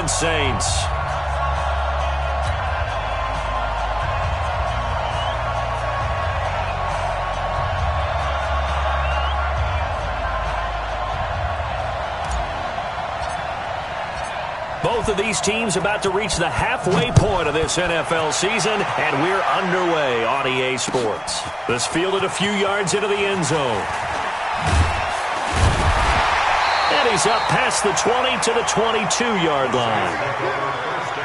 Orleans Saints. Both of these teams about to reach the halfway point of this NFL season, and we're underway on EA Sports. This fielded a few yards into the end zone. And he's up past the 20 to the 22-yard line.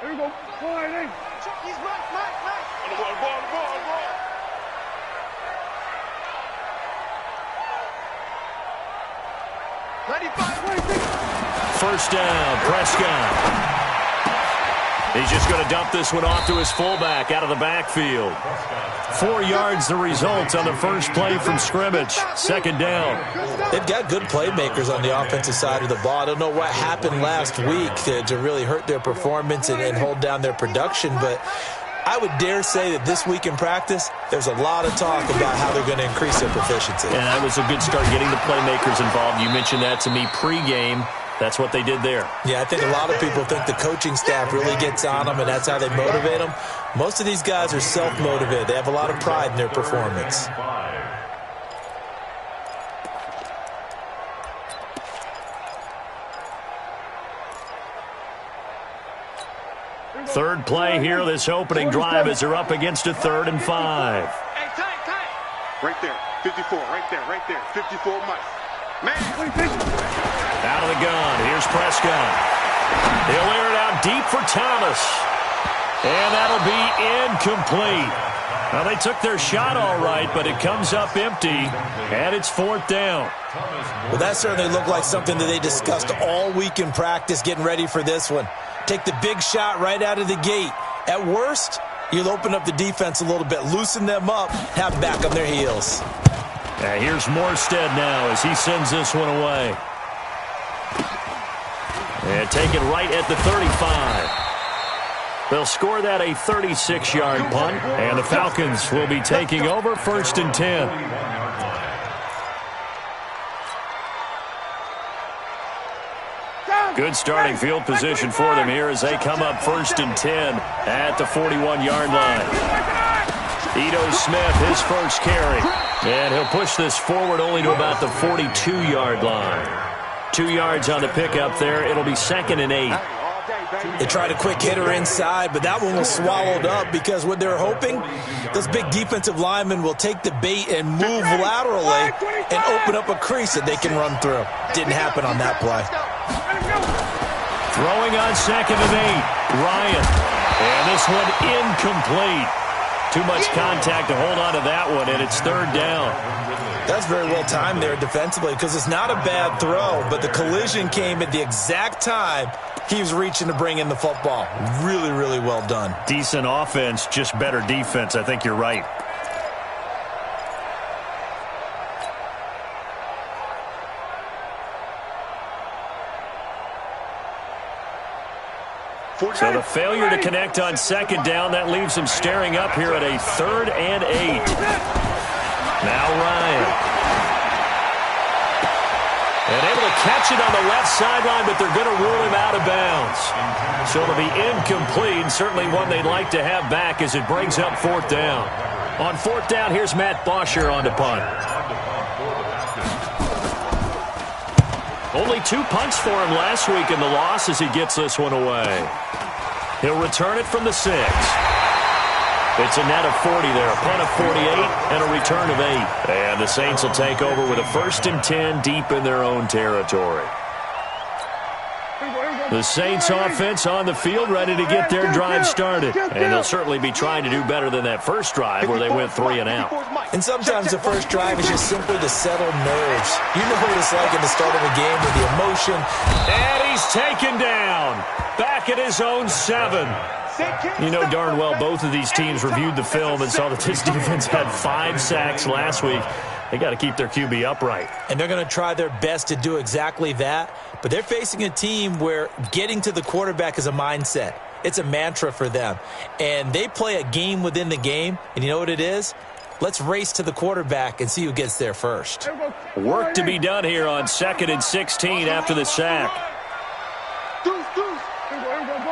Here we go. Fighting. He's right. On the ball. 95. First down, Prescott. He's just going to dump this one off to his fullback out of the backfield. 4 yards the result on the first play from scrimmage. Second down. They've got good playmakers on the offensive side of the ball. I don't know what happened last week to really hurt their performance and hold down their production, but I would dare say that this week in practice, there's a lot of talk about how they're going to increase their proficiency. And that was a good start getting the playmakers involved. You mentioned that to me pregame. That's what they did there. Yeah, I think a lot of people think the coaching staff really gets on them, and that's how they motivate them. Most of these guys are self-motivated. They have a lot of pride in their performance. Third play here, this opening drive as they're up against a 3rd and 5. Hey, tight. Right there. 54. Right there. 54 Mike. Man. Out of the gun. Here's Prescott. He'll air it out deep for Thomas. And that'll be incomplete. Well, they took their shot all right, but it comes up empty, and it's 4th down. Well, that certainly looked like something that they discussed all week in practice getting ready for this one. Take the big shot right out of the gate. At worst, you'll open up the defense a little bit, loosen them up, have them back on their heels. And here's Morstead now as he sends this one away. And take it right at the 35. They'll score that a 36-yard punt, and the Falcons will be taking over 1st and 10. Good starting field position for them here as they come up 1st and 10 at the 41-yard line. Ito Smith, his first carry. And he'll push this forward only to about the 42-yard line. 2 yards on the pickup there. It'll be 2nd and 8. They tried a quick hitter inside, but that one was swallowed up because what they're hoping, those big defensive linemen will take the bait and move laterally and open up a crease that they can run through. Didn't happen on that play. Throwing on 2nd and 8, Ryan. And this one incomplete. Too much contact to hold on to that one, and it's 3rd down. That's very well timed there defensively because it's not a bad throw, but the collision came at the exact time he was reaching to bring in the football. Really, really well done. Decent offense, just better defense. I think you're right. So the failure to connect on 2nd down, that leaves him staring up here at a 3rd and 8. Now Ryan. And able to catch it on the left sideline, but they're going to rule him out of bounds. So it'll be incomplete, and certainly one they'd like to have back as it brings up 4th down. On 4th down, here's Matt Bosher on the punt. Only 2 punts for him last week in the loss as he gets this one away. He'll return it from the 6. It's a net of 40 there, a punt of 48, and a return of 8. And the Saints will take over with a 1st and 10 deep in their own territory. The Saints offense on the field ready to get their drive started. And they'll certainly be trying to do better than that first drive where they went 3 and out. And sometimes the first drive is just simply to settle nerves. You know what it's like at the start of a game with the emotion. And he's taken down. Back at his own 7. You know darn well both of these teams reviewed the film and saw that this defense had 5 sacks last week. They got to keep their QB upright. And they're going to try their best to do exactly that. But they're facing a team where getting to the quarterback is a mindset. It's a mantra for them. And they play a game within the game. And you know what it is? Let's race to the quarterback and see who gets there first. Work to be done here on 2nd and 16 after the sack. Go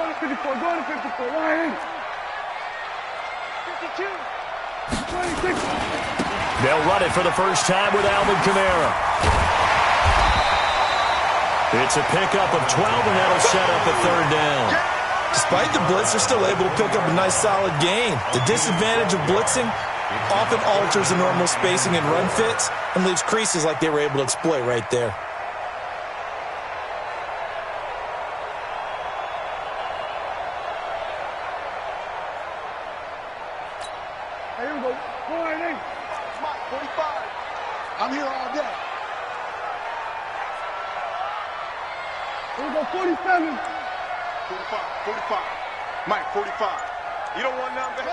to 54, go to 54, line in. 52, 26. They'll run it for the first time with Alvin Kamara. It's a pickup of 12, and that'll set up a 3rd down. Despite the blitz, they're still able to pick up a nice solid gain. The disadvantage of blitzing often alters the normal spacing and run fits and leaves creases like they were able to exploit right there. Here we go. Line in. Mike, 45. I'm here all day. Here we go. 47. 45. Mike, 45. You don't want none better.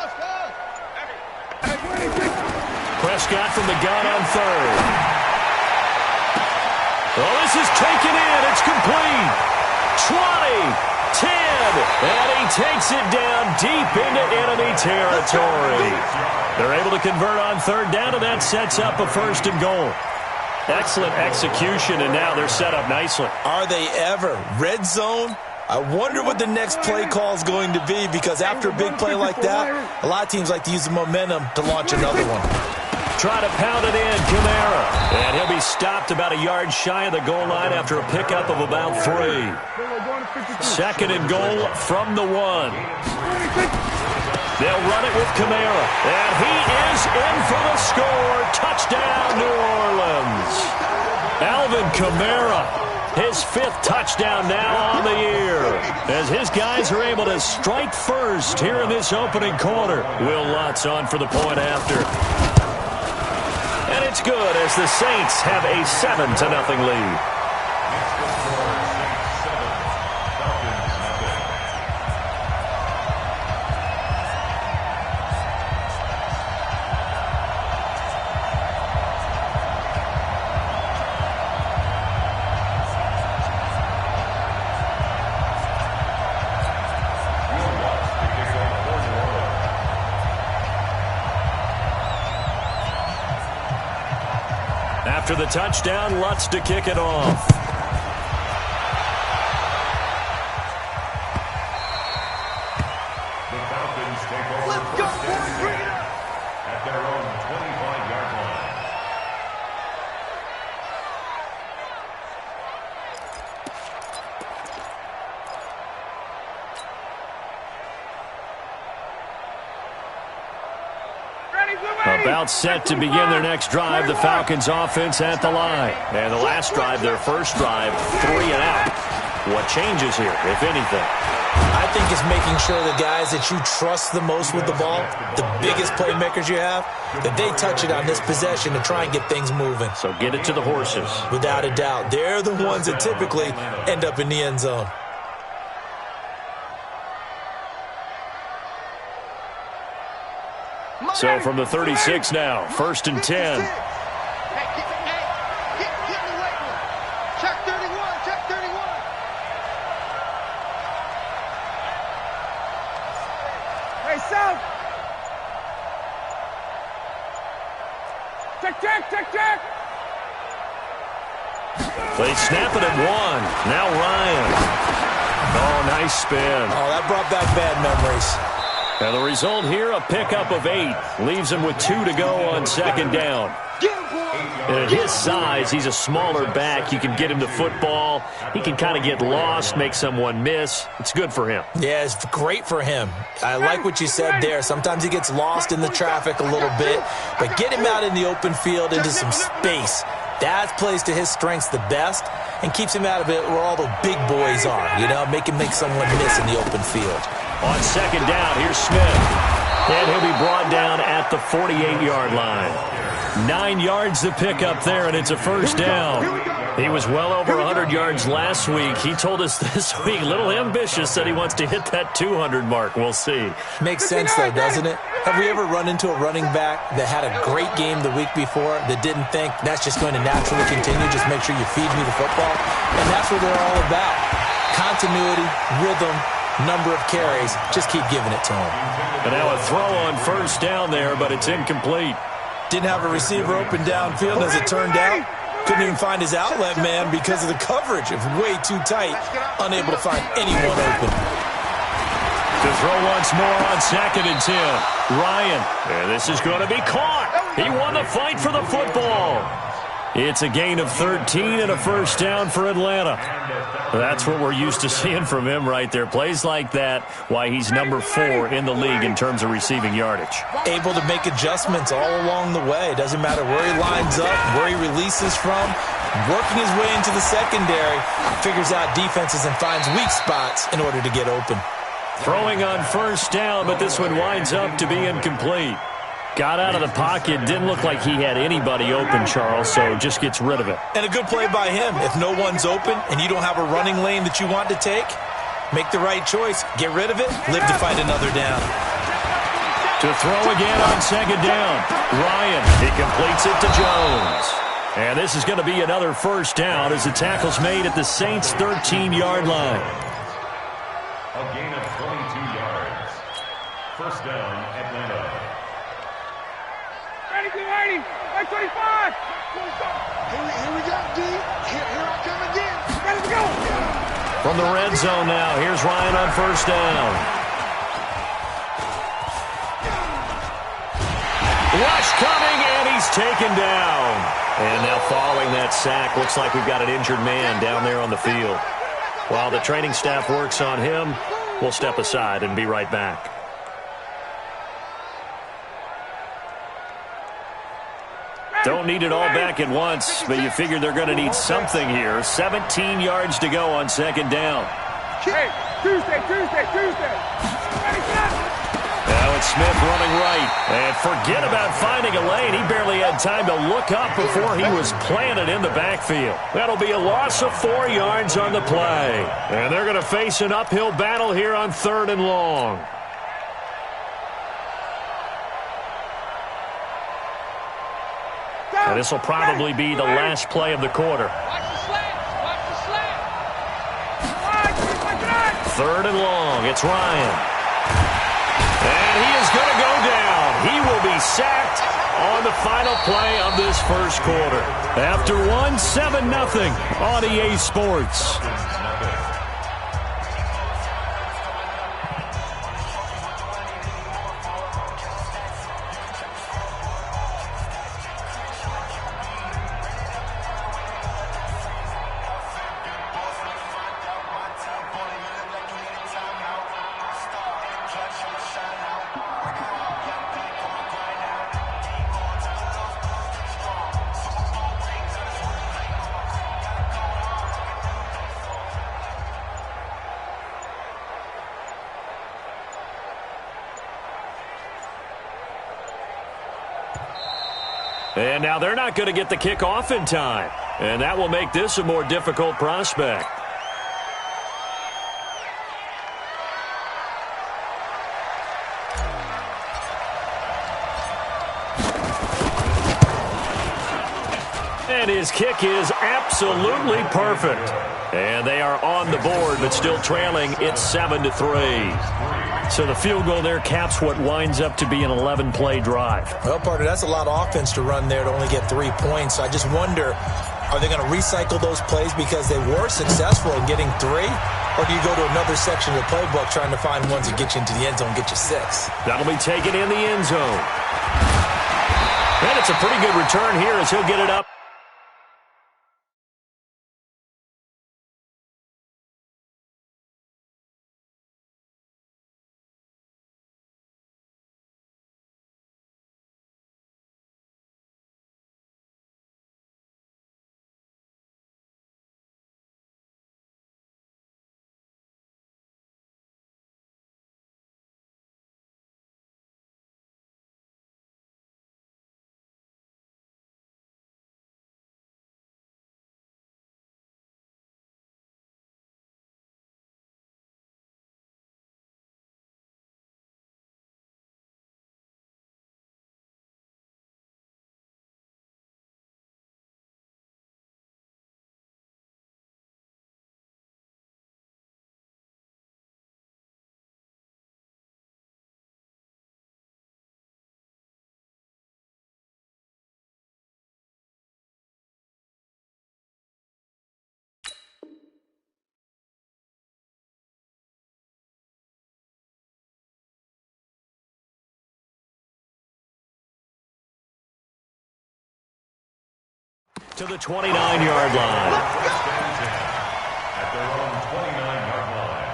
Hey, 26. Prescott from the gun on 3rd. Oh, this is taken in. It's complete. 20. 10, and he takes it down deep into enemy territory. They're able to convert on 3rd down, and that sets up a 1st and goal. Excellent execution, and now they're set up nicely. Are they ever? Red zone? I wonder what the next play call is going to be, because after a big play like that, a lot of teams like to use the momentum to launch another one. Try to pound it in, Kamara. And he'll be stopped about a yard shy of the goal line after a pickup of about 3. 2nd and goal from the 1. They'll run it with Kamara. And he is in for the score. Touchdown, New Orleans. Alvin Kamara, his 5th touchdown now on the year, as his guys are able to strike first here in this opening quarter. Will Lutz on for the point after. And it's good as the Saints have a 7-0 lead. After the touchdown, Lutz to kick it off. The Falcons take over. Let's go, boys, bring it up! At their own 25-yard line. About set to begin their next drive, the Falcons offense at the line. And the last drive, their first drive, 3 and out. What changes here, if anything? I think it's making sure the guys that you trust the most with the ball, the biggest playmakers you have, that they touch it on this possession to try and get things moving. So get it to the horses. Without a doubt. They're the ones that typically end up in the end zone. So from the 36 now, 1st and 10. Hey, get in the weight room. Check 31, check 31. Hey, South. Check. They snap it at 1. Now Ryan. Oh, nice spin. Oh, that brought back bad memories. And the result here, a pickup of 8. Leaves him with 2 to go on 2nd down. And at his size, he's a smaller back. You can get him the football. He can kind of get lost, make someone miss. It's good for him. Yeah, it's great for him. I like what you said there. Sometimes he gets lost in the traffic a little bit, but get him out in the open field into some space. That plays to his strengths the best and keeps him out of it where all the big boys are, you know, make someone miss in the open field. On second down, here's Smith. And he'll be brought down at the 48-yard line. 9 yards to pick up there, and it's a first down. He was well over 100 yards last week. He told us this week, a little ambitious, said he wants to hit that 200 mark. We'll see. Makes sense, though, doesn't it? Have we ever run into a running back that had a great game the week before that didn't think that's just going to naturally continue? Just make sure you feed me the football. And that's what they're all about. Continuity, rhythm, number of carries. Just keep giving it to him. And now a throw on first down there, but it's incomplete. Didn't have a receiver open downfield as it turned out. Couldn't even find his outlet man because of the coverage. It was way too tight. Unable to find anyone open. To throw once more on 2nd and 10. Ryan. And this is going to be caught. He won the fight for the football. It's a gain of 13 and a first down for Atlanta. That's what we're used to seeing from him right there. Plays like that, why he's number 4 in the league in terms of receiving yardage. Able to make adjustments all along the way. Doesn't matter where he lines up, where he releases from. Working his way into the secondary, figures out defenses and finds weak spots in order to get open. Throwing on first down, but this one winds up to be incomplete. Got out of the pocket, didn't look like he had anybody open, Charles, so just gets rid of it. And a good play by him. If no one's open and you don't have a running lane that you want to take, make the right choice. Get rid of it, live to fight another down. To throw again on second down. Ryan, he completes it to Jones. And this is going to be another first down as the tackle's made at the Saints' 13-yard line. A gain of 22 yards. First down, Atlanta. Ready, 25. Here we go, D. Here I come again. Ready to go. From the red zone now, here's Ryan on first down. Rush coming, and he's taken down. And now following that sack, looks like we've got an injured man down there on the field. While the training staff works on him, we'll step aside and be right back. Don't need it all back at once, but you figure they're going to need something here. 17 yards to go on second down. Hey, Tuesday. Now it's Smith running right. And forget about finding a lane. He barely had time to look up before he was planted in the backfield. That'll be a loss of 4 yards on the play. And they're going to face an uphill battle here on 3rd and long. And this will probably be the last play of the quarter. Watch the slant. 3rd and long. It's Ryan. And he is going to go down. He will be sacked on the final play of this first quarter. After 7-0 on EA Sports. And now they're not going to get the kickoff in time. And that will make this a more difficult prospect. And his kick is absolutely perfect. And they are on the board, but still trailing. It's 7-3. So the field goal there caps what winds up to be an 11-play drive. Well, partner, that's a lot of offense to run there to only get 3 points. I just wonder, are they going to recycle those plays because they were successful in getting 3? Or do you go to another section of the playbook trying to find ones that get you into the end zone, get you 6? That'll be taken in the end zone. And it's a pretty good return here as he'll get it up to the 29-yard line. At their own 29-yard line.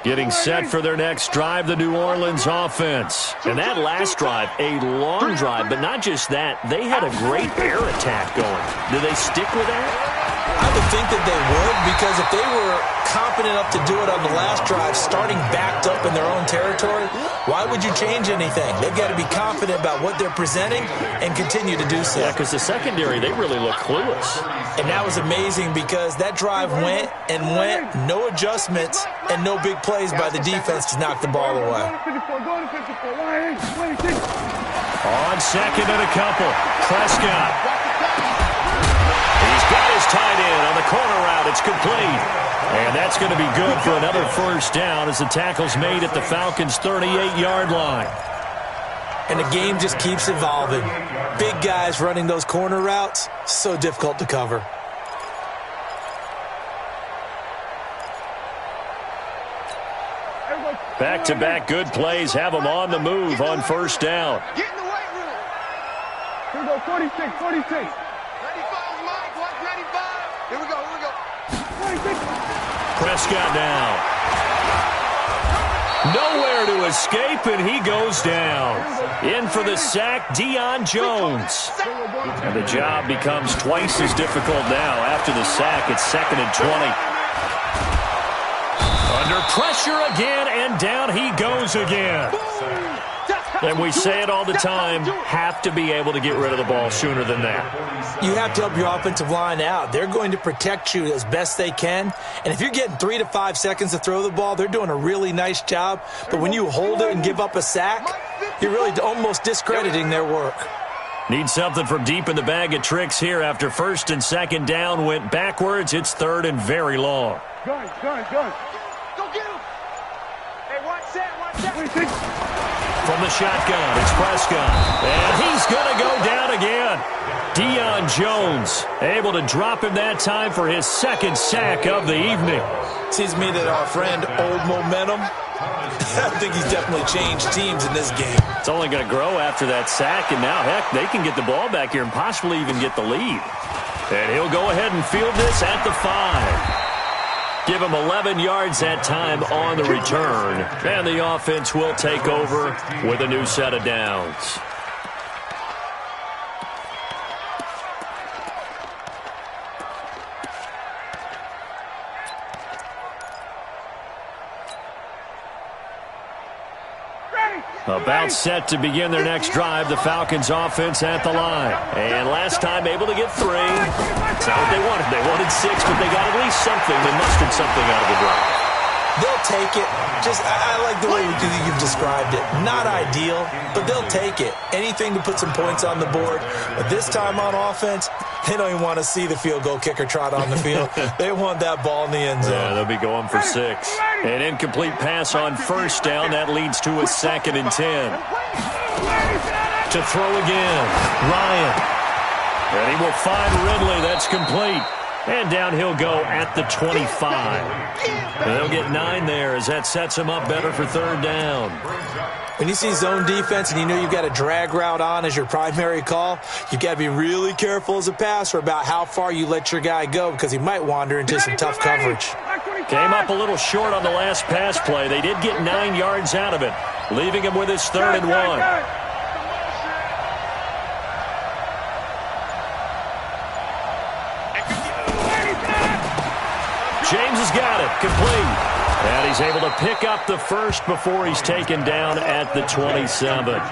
Getting set for their next drive, the New Orleans offense. And that last drive, a long drive, but not just that. They had a great air attack going. Do they stick with that? I would think that they would, because if they were confident enough to do it on the last drive, starting backed up in their own territory, why would you change anything? They've got to be confident about what they're presenting and continue to do so. Yeah, because the secondary, they really look clueless. And that was amazing because that drive went and went, no adjustments, and no big plays by the defense to knock the ball away. On second and a couple, Prescott. He's got his tight end on the corner route. It's complete. And that's going to be good for another first down as the tackle's made at the Falcons' 38-yard line. And the game just keeps evolving. Big guys running those corner routes, so difficult to cover. Back-to-back good plays have them on the move on first down. Get in the weight room. Here we go, 46, 46. 95, Mike. Watch 95. Here we go, here we go. 46. Prescott now. Nowhere to escape, and he goes down. In for the sack, Deion Jones. And the job becomes twice as difficult now. After the sack, it's 2nd and 20. Under pressure again, and down he goes again. And we say it all the time, have to be able to get rid of the ball sooner than that. You have to help your offensive line out. They're going to protect you as best they can. And if you're getting 3 to 5 seconds to throw the ball, they're doing a really nice job. But when you hold it and give up a sack, you're really almost discrediting their work. Need something from deep in the bag of tricks here after first and second down went backwards. It's 3rd and very long. Gun. Go get him. Hey, watch that. 26. From the shotgun, it's Prescott. And he's going to go down again. Deion Jones able to drop him that time for his 2nd sack of the evening. Seems to me that our friend Old Momentum, I think he's definitely changed teams in this game. It's only going to grow after that sack, and now, heck, they can get the ball back here and possibly even get the lead. And he'll go ahead and field this at the 5. Give him 11 yards that time on the return. And the offense will take over with a new set of downs. About set to begin their next drive, the Falcons offense at the line. And last time able to get 3. That's not what they wanted. They wanted 6, but they got at least something. They mustered something out of the drive. They'll take it. I like the way you've described it. Not ideal, but they'll take it. Anything to put some points on the board. But this time on offense, they don't even want to see the field goal kicker trot on the field. They want that ball in the end zone. Yeah, they'll be going for 6. An incomplete pass on first down. That leads to a 2nd and 10. To throw again, Ryan. And he will find Ridley. That's complete. And down he'll go at the 25. And they'll get 9 there as that sets him up better for 3rd down. When you see zone defense and you know you've got a drag route on as your primary call, you've got to be really careful as a passer about how far you let your guy go because he might wander into some tough coverage. Came up a little short on the last pass play. They did get 9 yards out of it, leaving him with his 3rd and 1. James has got it, complete. And he's able to pick up the first before he's taken down at the 27.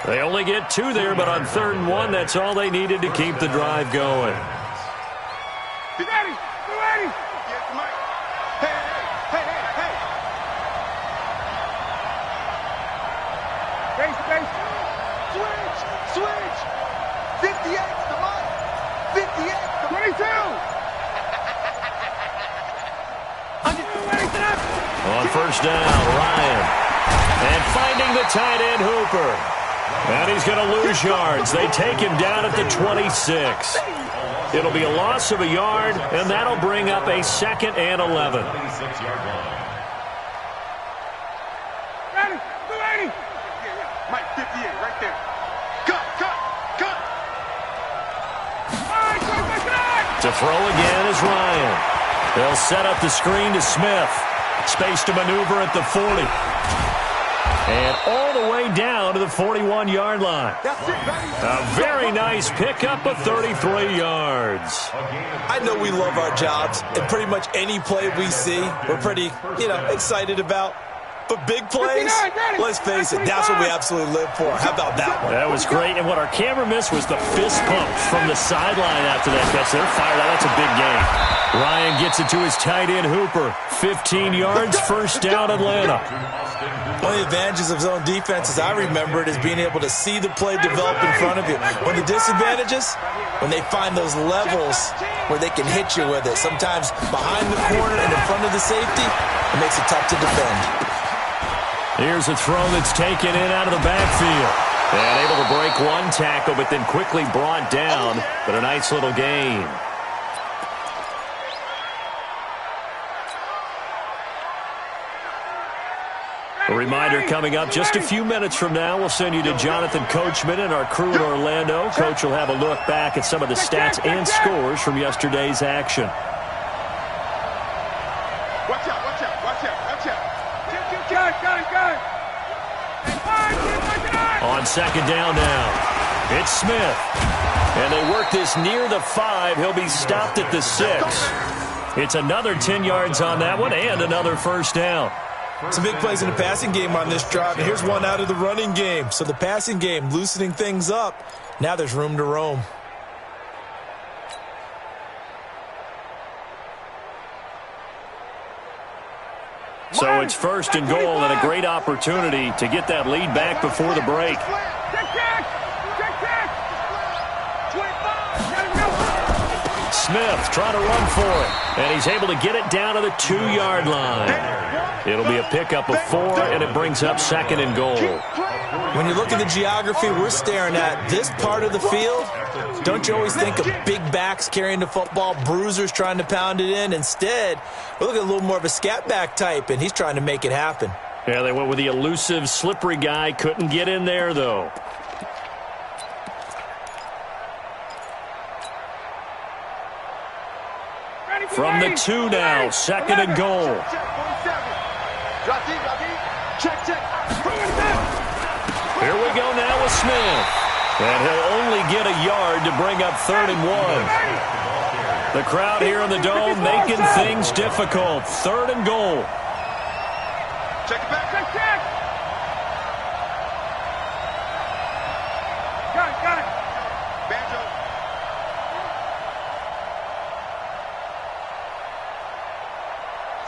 They only get 2 there, but on 3rd and 1, that's all they needed to keep the drive going. Be ready. Yes, Mike. Hey. Face. Switch. 58 to Mike. 58 to 22. On first down, Ryan. And finding the tight end, Hooper. And he's going to lose yards. They take him down at the 26. It'll be a loss of a yard, and that'll bring up a 2nd and 11. Mike 58, right there. Cut. To throw again is Ryan. They'll set up the screen to Smith. Space to maneuver at the 40. And all the way down to the 41-yard line. A very nice pickup of 33 yards. I know we love our jobs, and pretty much any play we see, we're pretty, excited about. But big plays, let's face it, that's what we absolutely live for. How about that one? That was great, and what our camera missed was the fist pump from the sideline after that catch. They're fired out. That's a big game. Ryan gets it to his tight end, Hooper. 15 yards, first down, Atlanta. One of the advantages of zone defense, as I remember it, is being able to see the play develop in front of you. One of the disadvantages, when they find those levels where they can hit you with it. Sometimes behind the corner and in front of the safety, it makes it tough to defend. Here's a throw that's taken in out of the backfield. And able to break one tackle, but then quickly brought down. But a nice little gain. A reminder coming up just a few minutes from now, we'll send you to Jonathan Coachman and our crew in Orlando. Coach will have a look back at some of the stats and scores from yesterday's action. Watch out. On second down now, it's Smith. And they work this near the 5. He'll be stopped at the 6. It's another 10 yards on that one and another first down. Some big plays in the passing game on this drive, and here's one out of the running game. So the passing game loosening things up. Now there's room to roam. So it's first and goal and a great opportunity to get that lead back before the break. Smith trying to run for it, and he's able to get it down to the 2-yard line. It'll be a pickup of 4, and it brings up second and goal. When you look at the geography we're staring at, this part of the field, don't you always think of big backs carrying the football, bruisers trying to pound it in? Instead, we're looking at a little more of a scat back type, and he's trying to make it happen. Yeah, they went with the elusive, slippery guy. Couldn't get in there, though. From the 2 now, second and goal. Here we go now with Smith. And he'll only get a yard to bring up 3rd and 1. The crowd here in the Dome making things difficult. 3rd and goal. Check it back. Check. Got it. Banjo.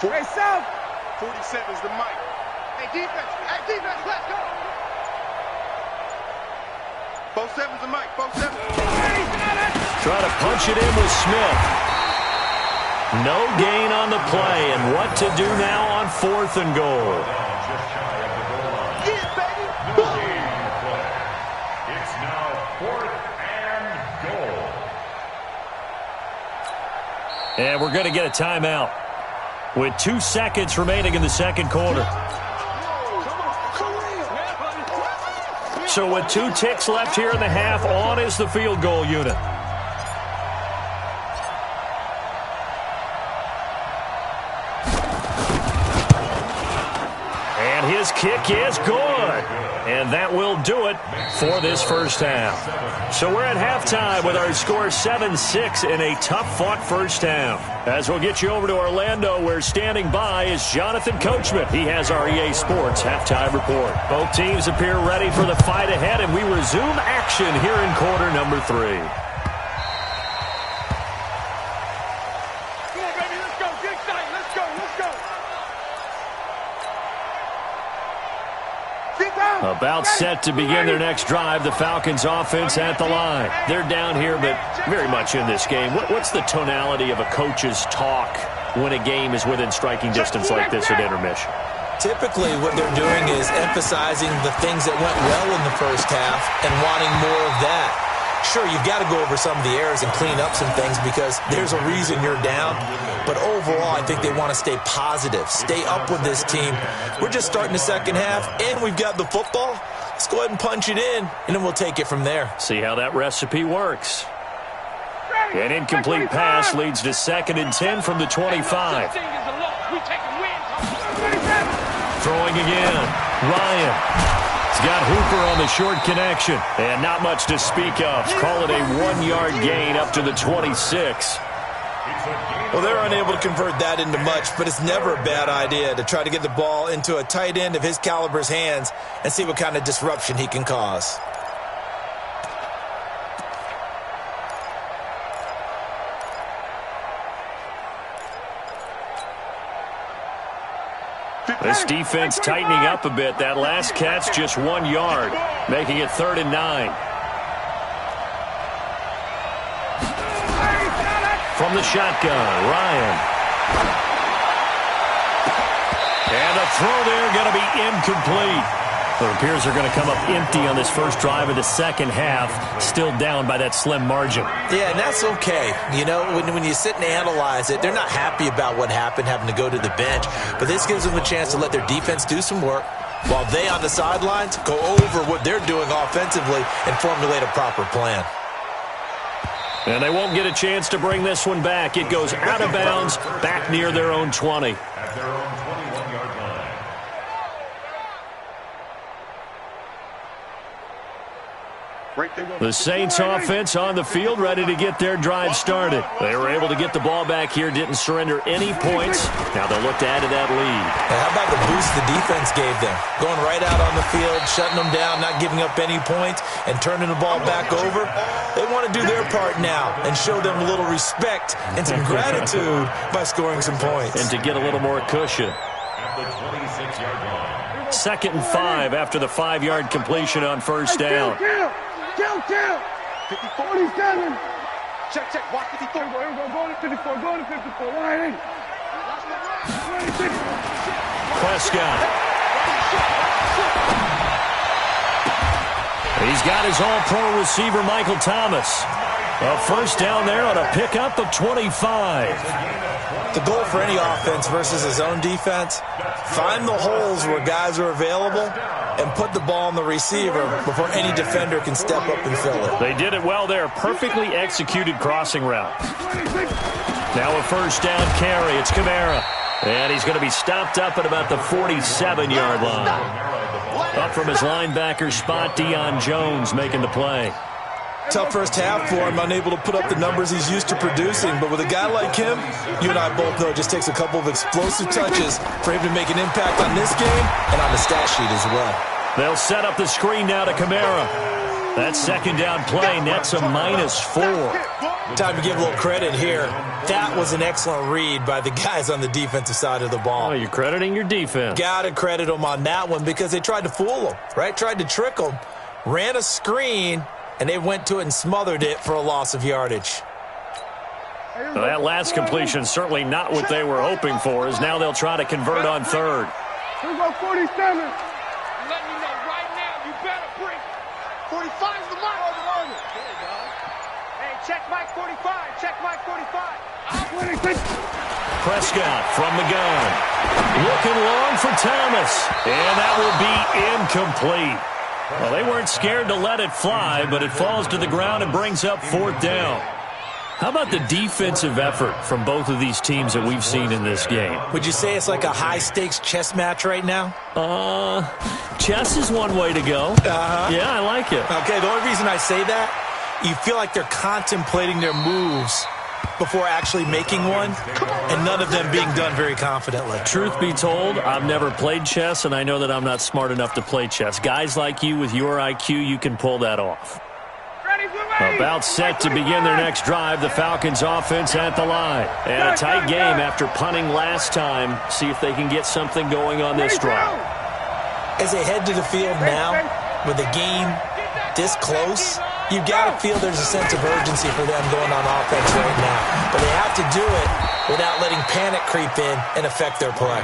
Hey, South. 47's the mic. Hey, defense, let's go. 47's the mic, 47. Try to punch it in with Smith. No gain on the play, and what to do now on 4th and goal. Yeah, baby. It's now 4th and goal. And we're going to get a timeout with 2 seconds remaining in the second quarter. So with 2 ticks left here in the half, on is the field goal unit. And his kick is good. And that will do it for this first half. So we're at halftime with our score 7-6 in a tough-fought first half. As we'll get you over to Orlando, where standing by is Jonathan Coachman. He has our EA Sports halftime report. Both teams appear ready for the fight ahead, and we resume action here in quarter number 3. Come on, baby, let's go. Get excited. Let's go. About set to begin their next drive, the Falcons offense at the line. They're down here, but very much in this game. What's the tonality of a coach's talk when a game is within striking distance like this at intermission? Typically, what they're doing is emphasizing the things that went well in the first half and wanting more of that. Sure, you've got to go over some of the errors and clean up some things because there's a reason you're down. But overall, I think they want to stay positive, stay up with this team. We're just starting the second half, and we've got the football. let's go ahead and punch it in, and then we'll take it from there. See how that recipe works. An incomplete pass leads to 2nd and 10 from the 25. Throwing again. Ryan. He's got Hooper on the short connection. And not much to speak of. Call it a 1-yard gain up to the 26. Well, they're unable to convert that into much, but it's never a bad idea to try to get the ball into a tight end of his caliber's hands and see what kind of disruption he can cause. This defense tightening up a bit. That last catch just 1 yard, making it 3rd and 9. From the shotgun, Ryan. And the throw there going to be incomplete. It appears they're going to come up empty on this first drive of the second half, still down by that slim margin. Yeah, and that's okay. You know, when you sit and analyze it, they're not happy about what happened, having to go to the bench. But this gives them a chance to let their defense do some work while they on the sidelines go over what they're doing offensively and formulate a proper plan. And they won't get a chance to bring this one back. It goes out of bounds, back near their own 20. At their own 21-yard line. The Saints offense on the field, ready to get their drive started. They were able to get the ball back here, didn't surrender any points. Now they'll look to add to that lead. Now, how about the boost the defense gave them? Going right out on the field, shutting them down, not giving up any points, and turning the ball back over. They want to do their part now and show them a little respect and some gratitude by scoring some points. And to get a little more cushion. At the 26-yard line. 2nd and 5 after the 5-yard completion on first down. Kill. 47. Check. Watch 54. Go to 54. Go to 54. Right in. 26. Prescott. He's got his all-pro receiver, Michael Thomas. A first down there on a pickup of 25. The goal for any offense versus his own defense, find the holes where guys are available and put the ball on the receiver before any defender can step up and fill it. They did it well there. Perfectly executed crossing route. Now a first down carry. It's Kamara. And he's going to be stopped up at about the 47-yard line. Up from his linebacker spot, Deion Jones making the play. Tough first half for him, unable to put up the numbers he's used to producing. But with a guy like him, you and I both know it just takes a couple of explosive touches for him to make an impact on this game and on the stat sheet as well. They'll set up the screen now to Kamara. That second down play nets a -4. Time to give a little credit here. That was an excellent read by the guys on the defensive side of the ball. Oh, you're crediting your defense. Got to credit them on that one because they tried to fool him, right? Tried to trick him, ran a screen, and they went to it and smothered it for a loss of yardage. Well, that last completion certainly not what they were hoping for, as now they'll try to convert on third. Here go 47. Let me know right now, you better bring 45's the mark. There you go. Hey, check Mike 45. Check Mike 45. 26. Prescott from the gun. Looking long for Thomas. And that will be incomplete. Well, they weren't scared to let it fly, but it falls to the ground and brings up 4th down. How about the defensive effort from both of these teams that we've seen in this game? Would you say it's like a high-stakes chess match right now? Chess is one way to go. Yeah, I like it. Okay, the only reason I say that, you feel like they're contemplating their moves before actually making one, and none of them being done very confidently. Truth be told, I've never played chess, and I know that I'm not smart enough to play chess. Guys like you with your IQ, you can pull that off. About set to begin their next drive, the Falcons offense at the line. And a tight game after punting last time. See if they can get something going on this drive. As they head to the field now, with the game this close, you've got to feel there's a sense of urgency for them going on offense right now. But they have to do it without letting panic creep in and affect their play.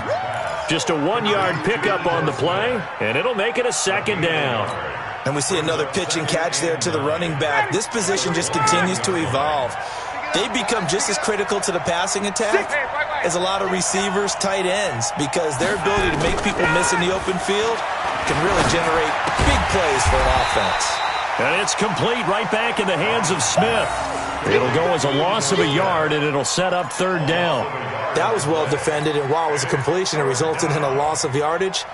Just a 1-yard pickup on the play, and it'll make it a 2nd down. And we see another pitch and catch there to the running back. This position just continues to evolve. They become just as critical to the passing attack as a lot of receivers, tight ends, because their ability to make people miss in the open field can really generate big plays for an offense. And it's complete right back in the hands of Smith. It'll go as a loss of a yard, and it'll set up third down. That was well defended, and while it was a completion, it resulted in a loss of yardage.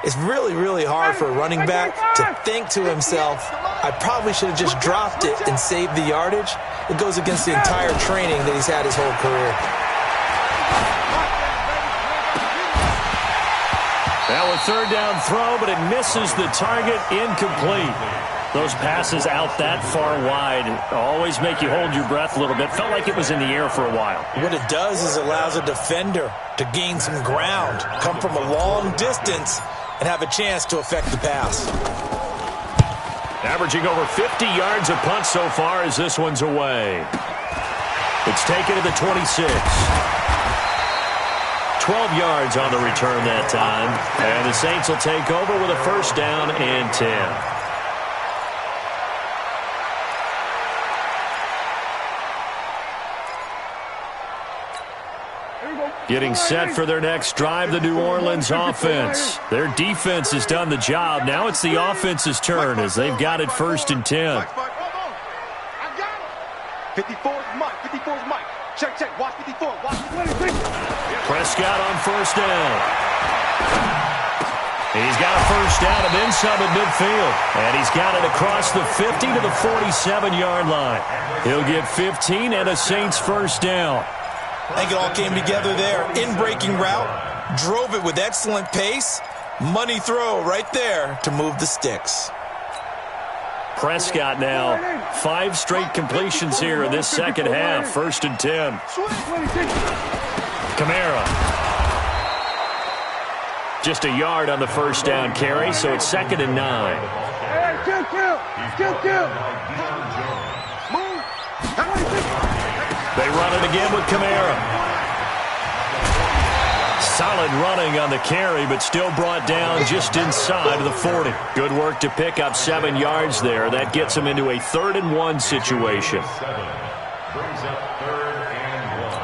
It's really, really hard for a running back to think to himself, I probably should have just dropped it and saved the yardage. It goes against the entire training that he's had his whole career. Now a third down throw, but it misses the target, incomplete. Those passes out that far wide always make you hold your breath a little bit. Felt like it was in the air for a while. What it does is allows a defender to gain some ground, come from a long distance, and have a chance to affect the pass. Averaging over 50 yards a punt so far as this one's away. It's taken to the 26. 12 yards on the return that time. And the Saints will take over with a first down and 10. Getting set for their next drive, the New Orleans offense. Their defense has done the job. Now it's the offense's turn as they've got it first and 10. 54's Mike. 54's Mike. Check, check. Watch 54. Watch 54. Prescott on first down. He's got a first down and then some at midfield. And he's got it across the 50 to the 47-yard line. He'll get 15 and a Saints first down. I think it all came together there. In-breaking route, drove it with excellent pace. Money throw right there to move the sticks. Prescott now, 5 straight completions here in this second half. First and 10. Kamara. Just a yard on the first down carry, so it's second and 9. They run it again with Kamara. Solid running on the carry, but still brought down just inside of the 40. Good work to pick up 7 yards there. That gets them into a 3rd and 1 situation. Brings up 3rd and 1.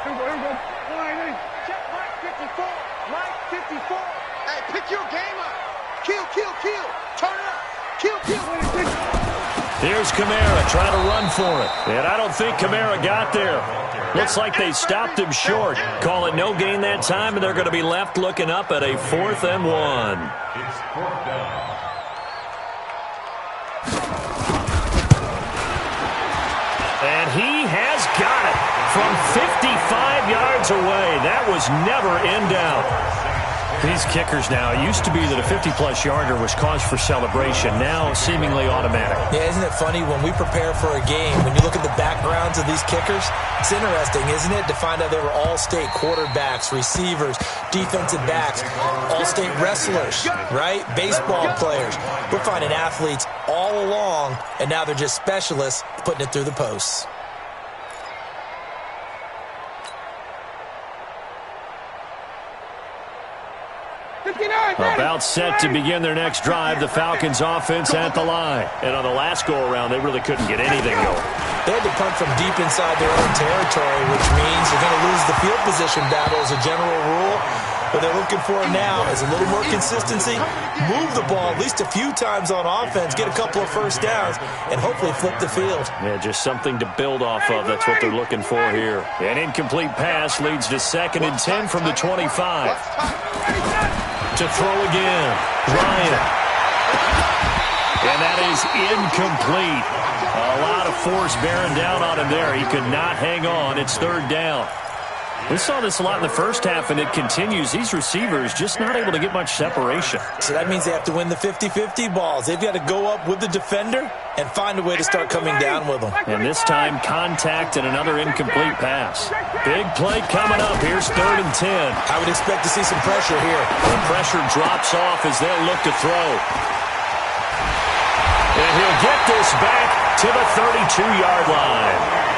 Here we go. Check Mike 54. Mike 54. Hey, pick your game up. Kill, kill, kill. Turn it up. Kill, kill. Here's Kamara trying to run for it. And I don't think Kamara got there. Looks like they stopped him short. Call it no gain that time, and they're going to be left looking up at a 4th and 1. It's 4th down. And he has got it from 55 yards away. That was never in doubt. These kickers now, it used to be that a 50-plus yarder was cause for celebration. Now seemingly automatic. Yeah, isn't it funny when we prepare for a game, when you look at the backgrounds of these kickers, it's interesting, isn't it, to find out they were all-state quarterbacks, receivers, defensive backs, all-state wrestlers, right? Baseball players. We're finding athletes all along, and now they're just specialists putting it through the posts. About set to begin their next drive, the Falcons offense at the line. And on the last go-around, they really couldn't get anything going. They had to punt from deep inside their own territory, which means you're going to lose the field position battle as a general rule. What they're looking for now is a little more consistency, move the ball at least a few times on offense, get a couple of first downs, and hopefully flip the field. Yeah, just something to build off of. That's what they're looking for here. An incomplete pass leads to 2nd and 10 from the 25. To throw again, Ryan. And that is incomplete. A lot of force bearing down on him there. He could not hang on. It's 3rd down. We saw this a lot in the first half, and it continues. These receivers just not able to get much separation. So that means they have to win the 50-50 balls. They've got to go up with the defender and find a way to start coming down with them. And this time, contact and another incomplete pass. Big play coming up. Here's 3rd and 10. I would expect to see some pressure here. The pressure drops off as they'll look to throw. And he'll get this back to the 32-yard line.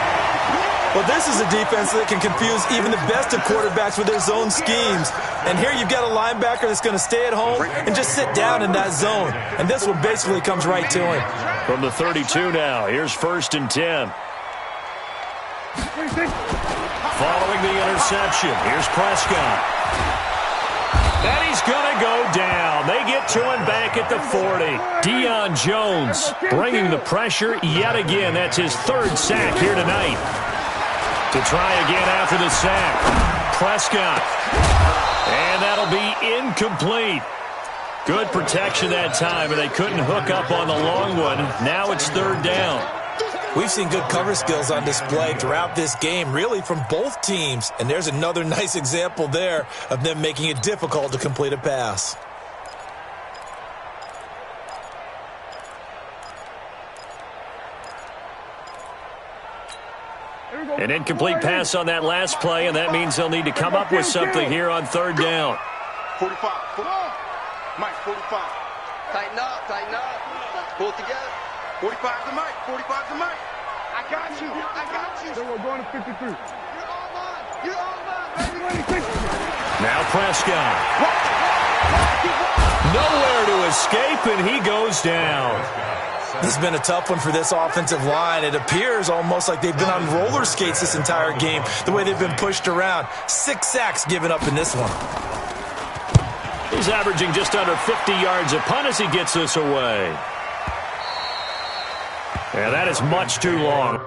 Well, this is a defense that can confuse even the best of quarterbacks with their zone schemes. And here you've got a linebacker that's going to stay at home and just sit down in that zone. And this one basically comes right to him. From the 32 now, here's 1st and 10. Following the interception, here's Prescott. And he's going to go down. They get chewing back at the 40. Deion Jones bringing the pressure yet again. That's his third sack here tonight. To try again after the sack. Prescott. And that'll be incomplete. Good protection that time, and they couldn't hook up on the long one. Now it's third down. We've seen good cover skills on display throughout this game, really from both teams. And there's another nice example there of them making it difficult to complete a pass. An incomplete pass on that last play, and that means they'll need to come up with something here on third down. 45. Mike, 45. Tighten up. Pull it together. 45 to Mike. 45 to Mike. I got you. Then we're going to 53. You're all mine, baby. Now Prescott. Nowhere to escape, and he goes down. This has been a tough one for this offensive line. It appears almost like they've been on roller skates this entire game, the way they've been pushed around. 6 sacks given up in this one. He's averaging just under 50 yards a punt as he gets this away. Yeah, that is much too long.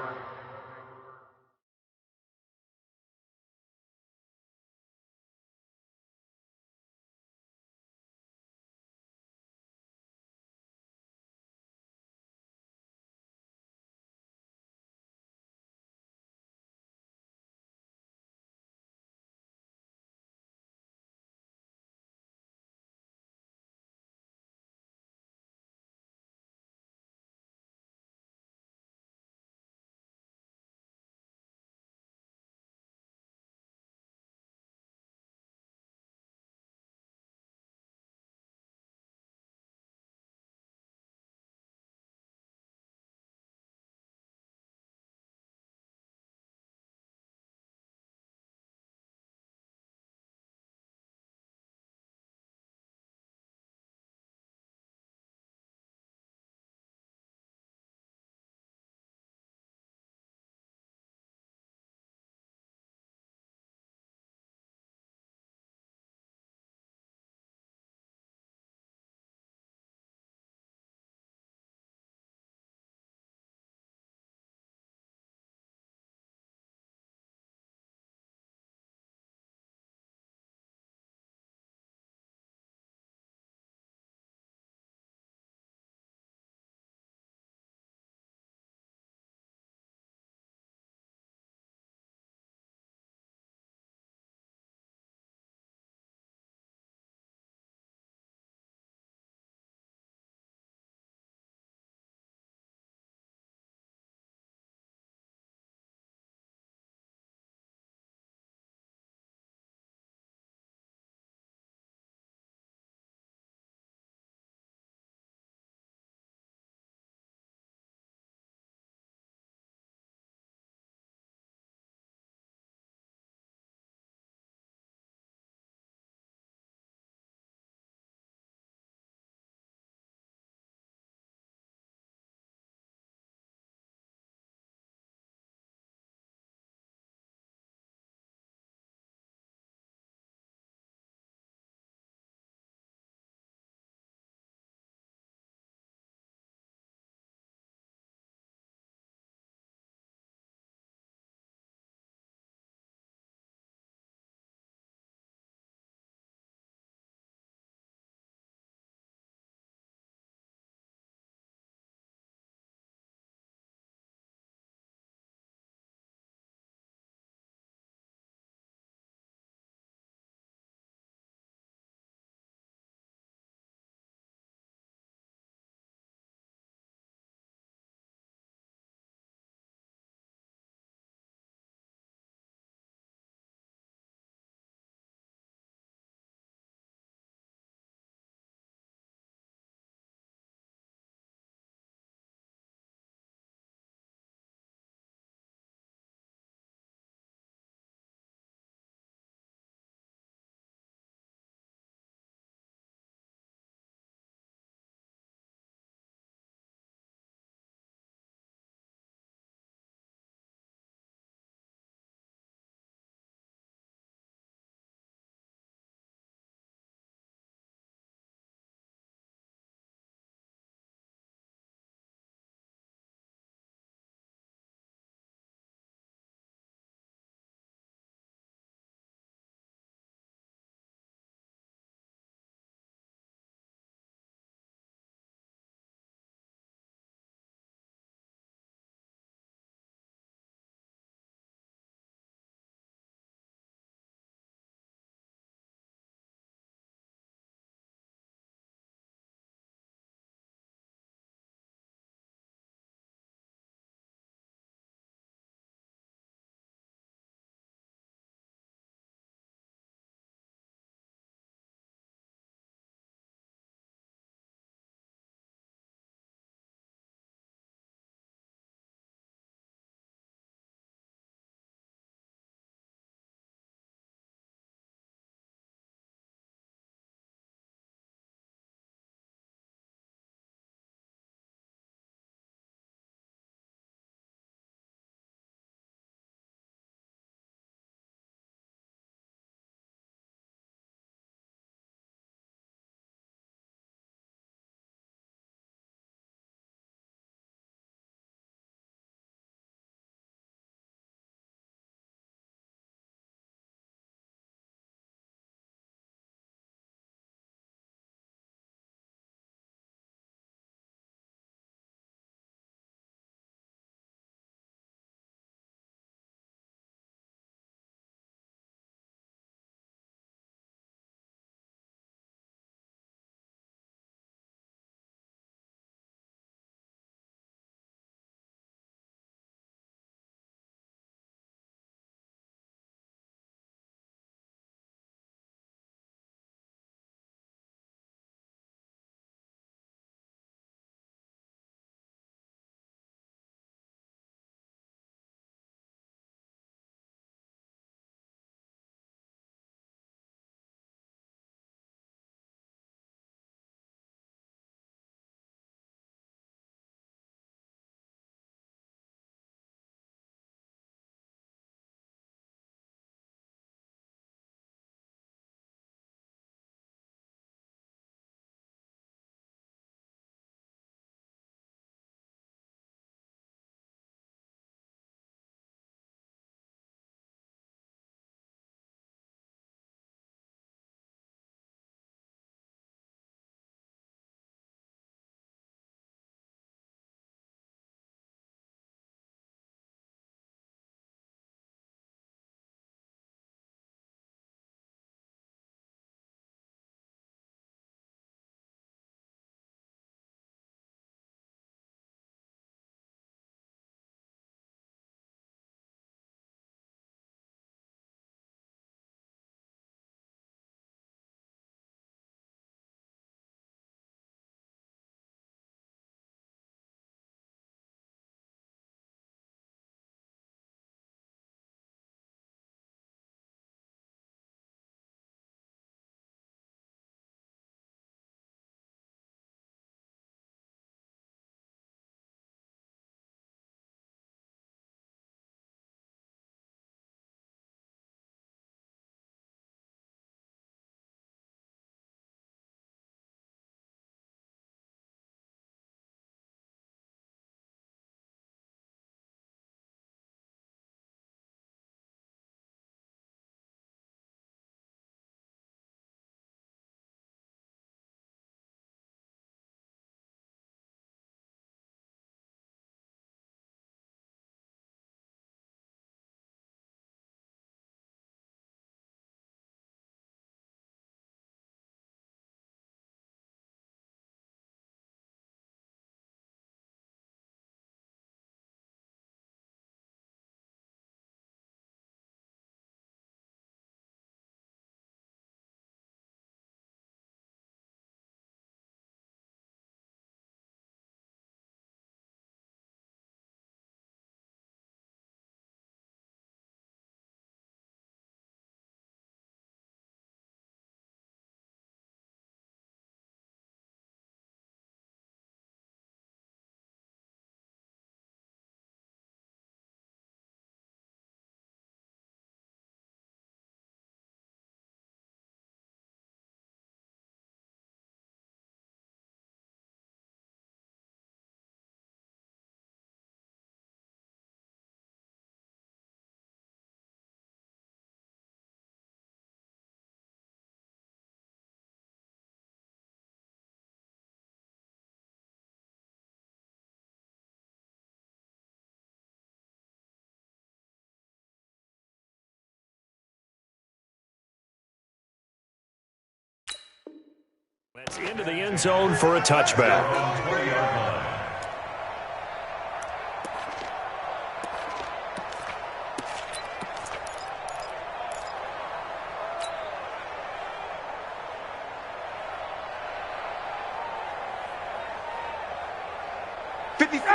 It's into the end zone for a touchback. 20-yard line.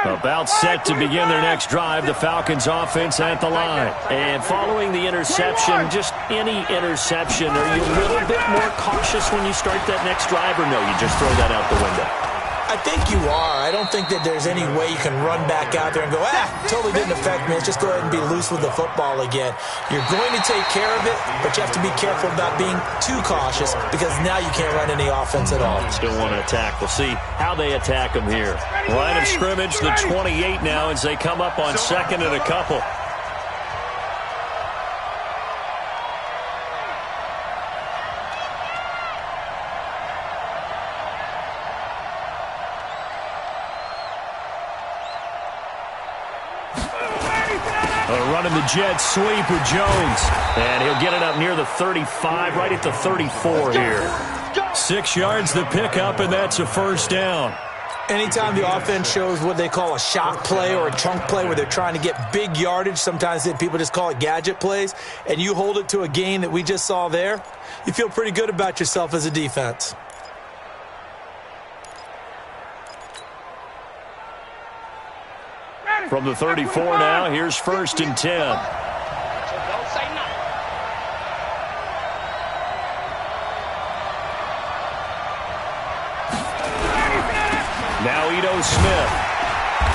About set to begin their next drive, the Falcons offense at the line. And following the interception, just any interception, are you a little bit more cautious when you start that next drive, or no, you just throw that out the window? I think you are. I don't think that there's any way you can run back out there and go, totally didn't affect me. Let's just go ahead and be loose with the football again. You're going to take care of it, but you have to be careful about being too cautious because now you can't run any offense at all. Still want to attack. We'll see how they attack them here. Line of scrimmage, the 28 now as they come up on second and a couple. Running the jet sweep with Jones. And he'll get it up near the 35, right at the 34 here. 6 yards the pickup, and that's a first down. Anytime the offense shows what they call a shot play or a chunk play where they're trying to get big yardage, sometimes people just call it gadget plays, and you hold it to a gain that we just saw there, you feel pretty good about yourself as a defense. From the 34 now, here's 1st and 10. Now Ito Smith.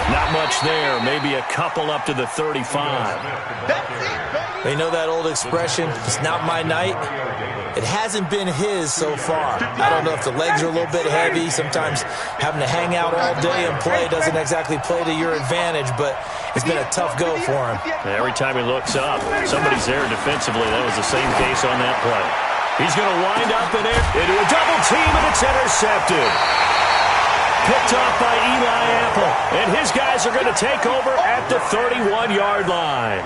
Not much there. Maybe a couple up to the 35. They know that old expression, it's not my night. It hasn't been his so far. I don't know if the legs are a little bit heavy. Sometimes having to hang out all day and play doesn't exactly play to your advantage, but it's been a tough go for him. Every time he looks up, somebody's there defensively. That was the same case on that play. He's going to wind up in it into a double team, and it's intercepted. Picked off by Eli Apple, and his guys are going to take over at the 31-yard line.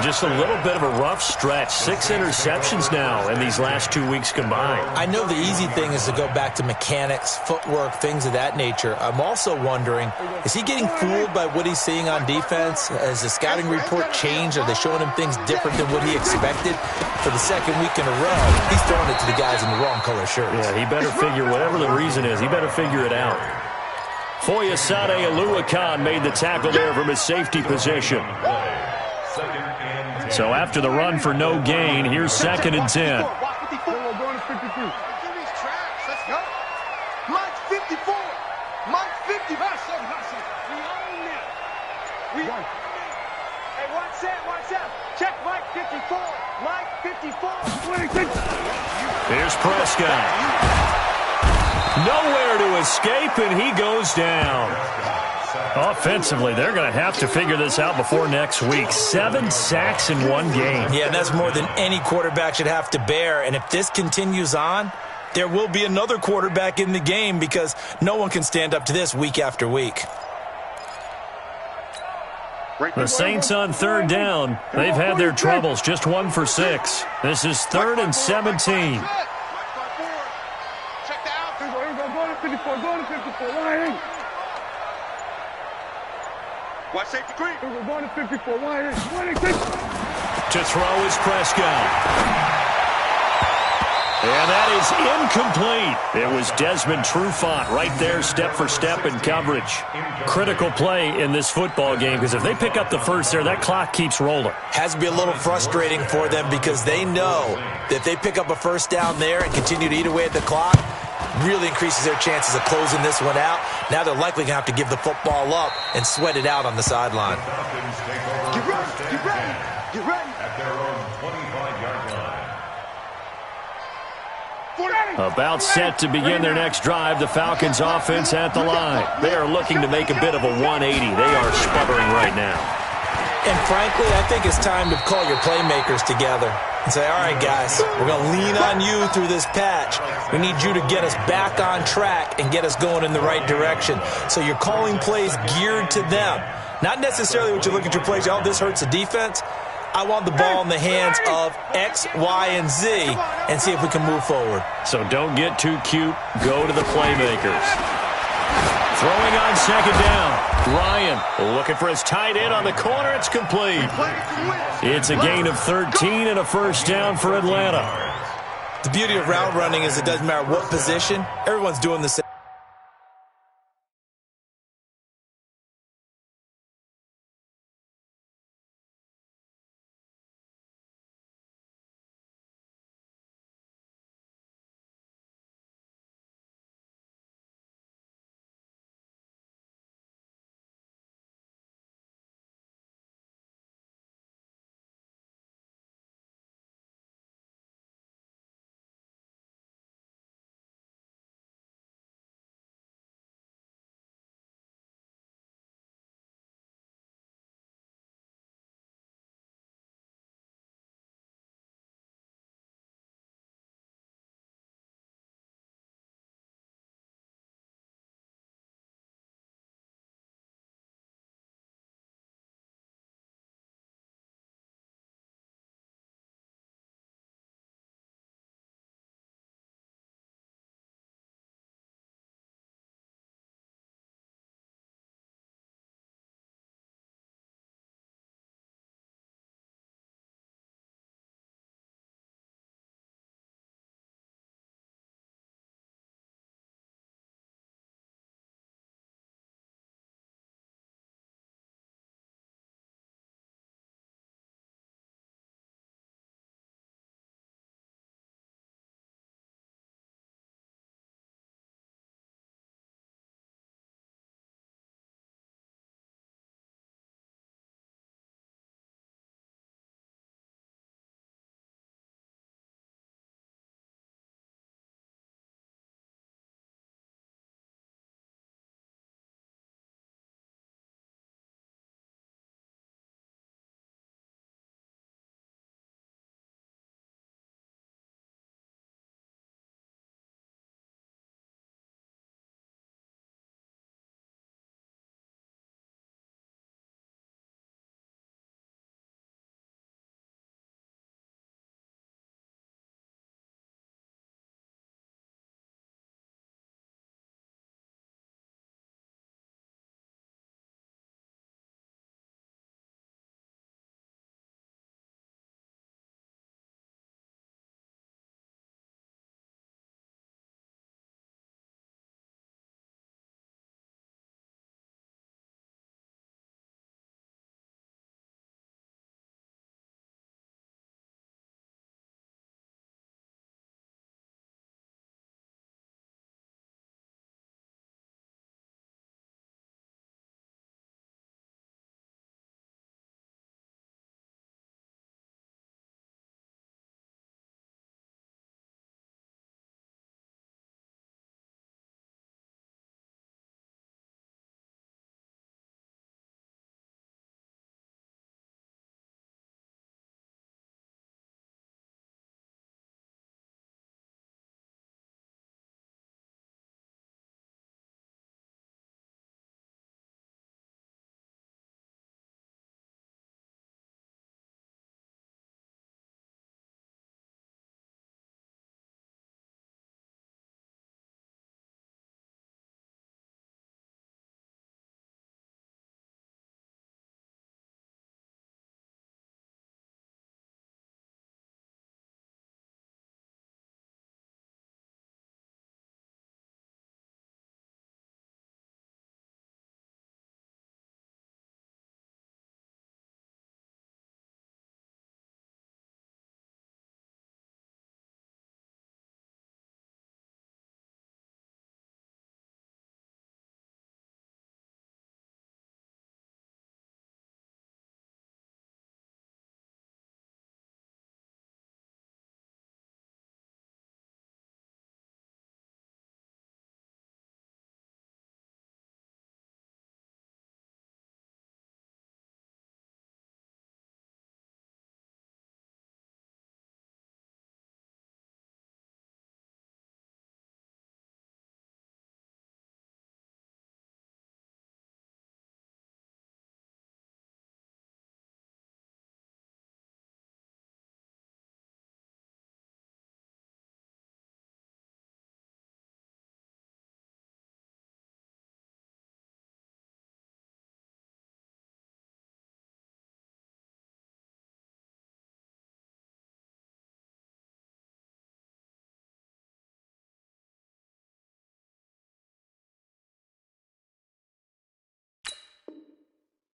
Just a little bit of a rough stretch. 6 interceptions now in these last 2 weeks combined. I know the easy thing is to go back to mechanics, footwork, things of that nature. I'm also wondering, is he getting fooled by what he's seeing on defense? Has the scouting report changed? Are they showing him things different than what he expected? For the second week in a row, he's throwing it to the guys in the wrong color shirts. Yeah, he better figure, whatever the reason is, he better figure it out. Foyesade Oluwakan made the tackle there from his safety position. So after the run for no gain, here's 2nd and 10. Going to 52. Let's go. Mike 54. Mike 50. Hustle. We own it. Hey, watch that. Check Mike 54. Mike 54. Here's Prescott. Nowhere to escape, and he goes down. Offensively, they're going to have to figure this out before next week. 7 sacks in one game. Yeah, and that's more than any quarterback should have to bear. And if this continues on, there will be another quarterback in the game because no one can stand up to this week after week. The Saints on 3rd down. They've had their troubles. Just 1 for 6. This is 3rd and 17. Go to 54. Watch safety green. Going to 54. To throw is Prescott. And that is incomplete. It was Desmond Trufant right there, step for step in coverage. Critical play in this football game because if they pick up the first there, that clock keeps rolling. Has to be a little frustrating for them because they know that if they pick up a first down there and continue to eat away at the clock, really increases their chances of closing this one out. Now they're likely going to have to give the football up and sweat it out on the sideline. Get ready. At their own 25-yard line. About set to begin their next drive, the Falcons offense at the line. They are looking to make a bit of a 180. They are sputtering right now. And frankly, I think it's time to call your playmakers together and say, all right, guys, we're going to lean on you through this patch. We need you to get us back on track and get us going in the right direction. So you're calling plays geared to them. Not necessarily what you look at your plays, oh, this hurts the defense. I want the ball in the hands of X, Y, and Z and see if we can move forward. So don't get too cute. Go to the playmakers. Throwing on second down. Ryan looking for his tight end on the corner. It's complete. It's a gain of 13 and a first down for Atlanta. The beauty of route running is it doesn't matter what position. Everyone's doing the same.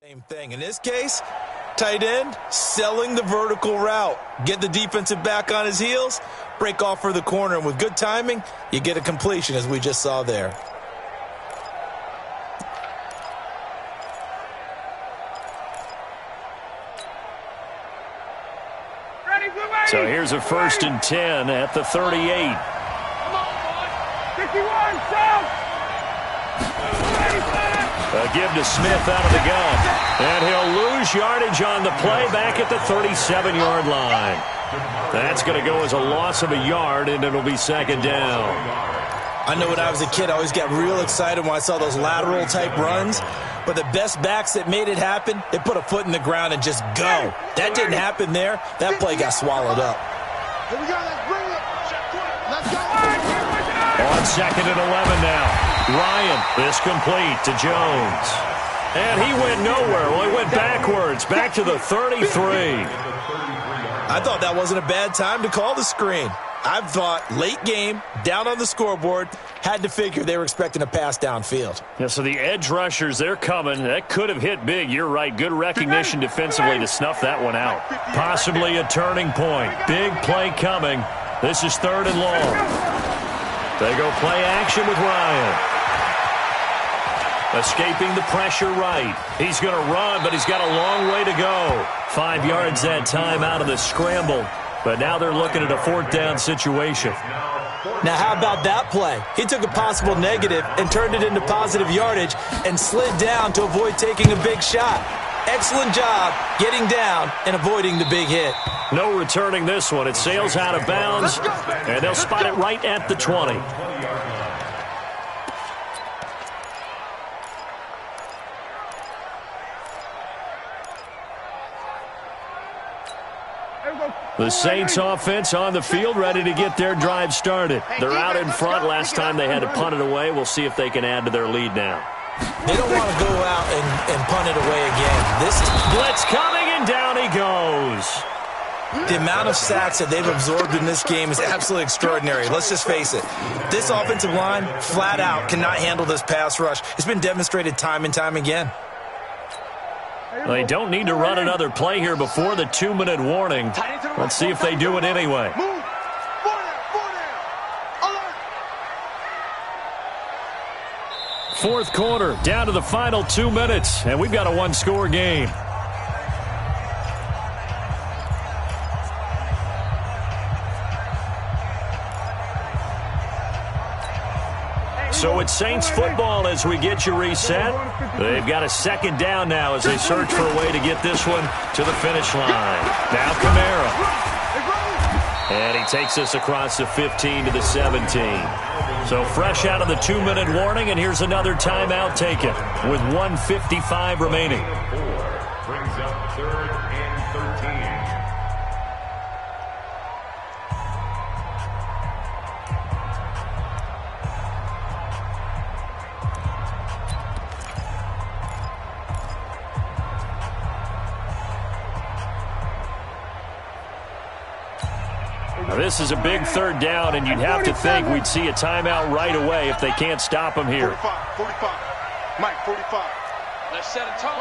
Same thing. In this case, tight end, selling the vertical route. Get the defensive back on his heels, break off for the corner, and with good timing, you get a completion, as we just saw there. So here's a 1st and 10 at the 38. Come on, boys. 51, south. A give to Smith out of the gun. And he'll lose yardage on the play back at the 37-yard line. That's going to go as a loss of a yard, and it'll be 2nd down. I know when I was a kid, I always got real excited when I saw those lateral-type runs. But the best backs that made it happen, they put a foot in the ground and just go. That didn't happen there. That play got swallowed up. Here we go, let's bring it. Let's go. On 2nd and 11 now. Ryan, this complete to Jones. And he went nowhere. Well, he went backwards, back to the 33. I thought that wasn't a bad time to call the screen. I thought late game, down on the scoreboard, had to figure they were expecting a pass downfield. Yeah, so the edge rushers, they're coming. That could have hit big. You're right. Good recognition defensively to snuff that one out. Possibly a turning point. Big play coming. This is 3rd and long. They go play action with Ryan. Escaping the pressure right. He's going to run, but he's got a long way to go. 5 yards that time out of the scramble. But now they're looking at a 4th down situation. Now, how about that play? He took a possible negative and turned it into positive yardage and slid down to avoid taking a big shot. Excellent job getting down and avoiding the big hit. No returning this one. It sails out of bounds, and they'll spot it right at the 20. The Saints offense on the field, ready to get their drive started. They're out in front. Last time they had to punt it away. We'll see if they can add to their lead now. They don't want to go out and punt it away again. This blitz coming, and down he goes. The amount of sacks that they've absorbed in this game is absolutely extraordinary. Let's just face it. This offensive line, flat out, cannot handle this pass rush. It's been demonstrated time and time again. They don't need to run another play here before the 2-minute warning. Let's see if they do it anyway. Fourth quarter, down to the final 2 minutes, and we've got a 1-score game. So it's Saints football as we get you reset. They've got a 2nd down now as they search for a way to get this one to the finish line. Now Kamara. And he takes us across the 15 to the 17. So fresh out of the 2-minute warning, and here's another timeout taken with 1:55 remaining. Brings up 3rd and 13. Now, this is a big 3rd down, and you'd have to think we'd see a timeout right away if they can't stop him here. 45. Mike, 45. Let's set a tone.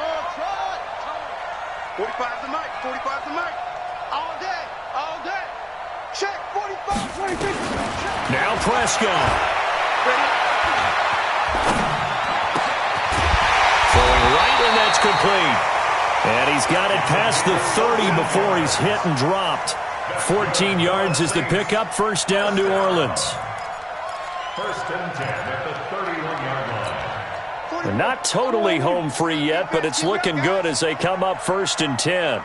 45 to Mike. 45 to Mike. All day. All day. Check. 45. 26. Now Prescott. Throwing right, and that's complete. And he's got it past the 30 before he's hit and dropped. 14 yards is the pickup. 1st down, New Orleans. 1st and 10 at the 31-yard line. They're not totally home free yet, but it's looking good as they come up 1st and 10.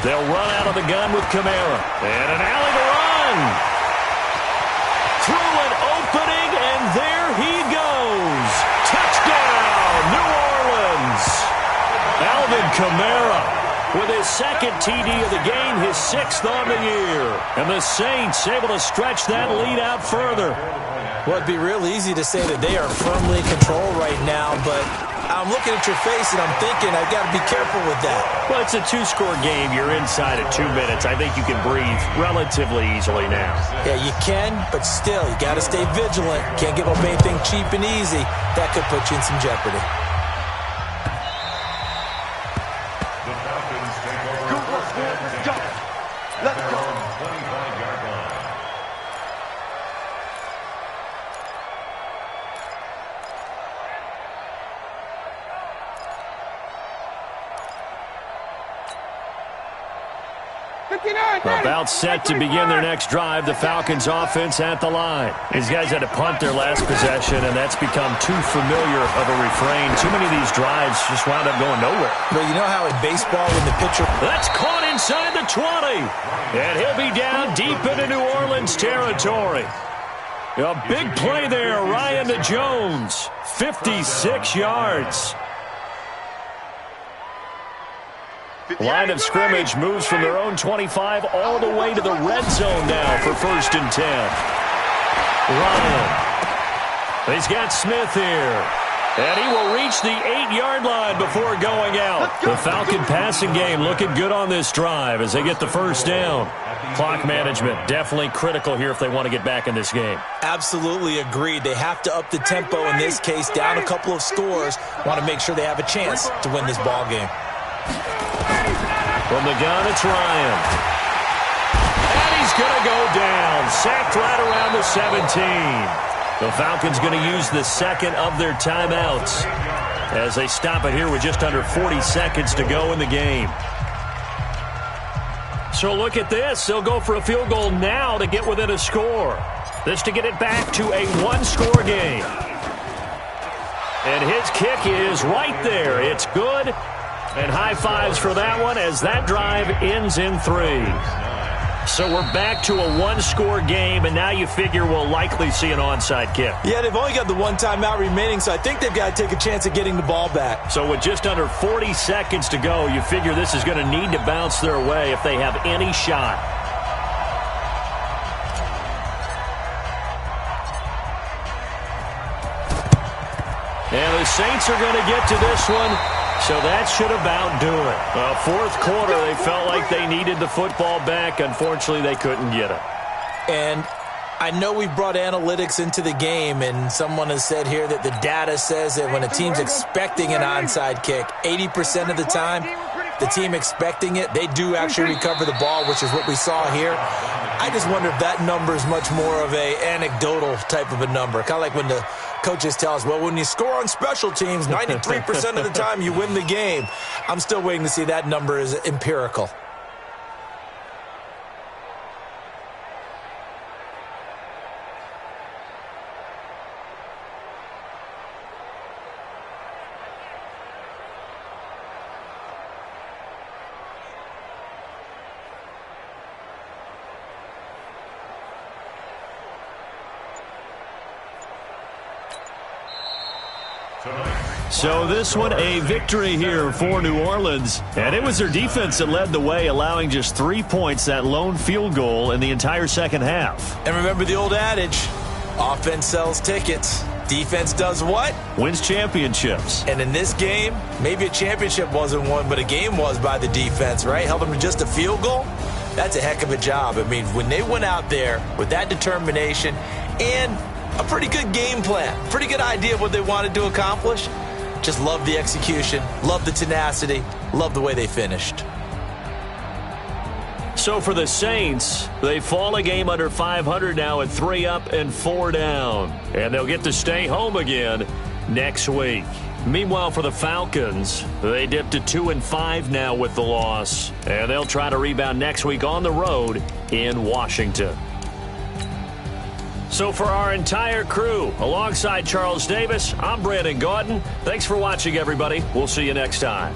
They'll run out of the gun with Kamara. And an alley to run. Through an opening, and there he goes. Touchdown, New Orleans. Alvin Kamara with his 2nd TD of the game, his 6th on the year. And the Saints able to stretch that lead out further. Well, it'd be real easy to say that they are firmly in control right now, but I'm looking at your face and I'm thinking I've got to be careful with that. Well, it's a 2-score game. You're inside at 2 minutes. I think you can breathe relatively easily now. Yeah, you can, but still, you got to stay vigilant. Can't give up anything cheap and easy. That could put you in some jeopardy. About set to begin their next drive, the Falcons offense at the line. These guys had to punt their last possession, and that's become too familiar of a refrain. Too many of these drives just wound up going nowhere. But you know how in baseball when the pitcher... That's caught inside the 20. And he'll be down deep into New Orleans territory. A big play there, Ryan to Jones. 56 yards. Line of scrimmage moves from their own 25 all the way to the red zone now for 1st and 10. Ryan. He's got Smith here. And he will reach the 8-yard line before going out. The Falcon passing game looking good on this drive as they get the first down. Clock management definitely critical here if they want to get back in this game. Absolutely agreed. They have to up the tempo in this case, down a couple of scores. Want to make sure they have a chance to win this ball game. From the gun, it's Ryan. And he's going to go down. Sacked right around the 17. The Falcons going to use the second of their timeouts as they stop it here with just under 40 seconds to go in the game. So look at this. They'll go for a field goal now to get within a score. This to get it back to a one-score game. And his kick is right there. It's good. And high fives for that one as that drive ends in 3. So we're back to a one-score game, and now you figure we'll likely see an onside kick. Yeah, they've only got the one timeout remaining, so I think they've got to take a chance at getting the ball back. So with just under 40 seconds to go, you figure this is going to need to bounce their way if they have any shot. And the Saints are going to get to this one. So that should about do it. Fourth quarter, they felt like they needed the football back. Unfortunately, they couldn't get it. And I know we've brought analytics into the game, and someone has said here that the data says that when a team's expecting an onside kick, 80% of the time, the team expecting it, they do actually recover the ball, which is what we saw here. I just wonder if that number is much more of a anecdotal type of a number. Kind of like when the coaches tell us, well, when you score on special teams, 93% of the time you win the game. I'm still waiting to see that number is empirical. So this one, a victory here for New Orleans. And it was their defense that led the way, allowing just 3 points, that lone field goal in the entire second half. And remember the old adage, offense sells tickets. Defense does what? Wins championships. And in this game, maybe a championship wasn't won, but a game was by the defense, right? Held them to just a field goal. That's a heck of a job. I mean, when they went out there with that determination and a pretty good game plan, pretty good idea of what they wanted to accomplish, just love the execution, love the tenacity, love the way they finished. So for the Saints, they fall a game under 500 now at 3 up and 4 down. And they'll get to stay home again next week. Meanwhile, for the Falcons, they dipped to 2-5 now with the loss. And they'll try to rebound next week on the road in Washington. So for our entire crew, alongside Charles Davis, I'm Brandon Gaudin. Thanks for watching, everybody. We'll see you next time.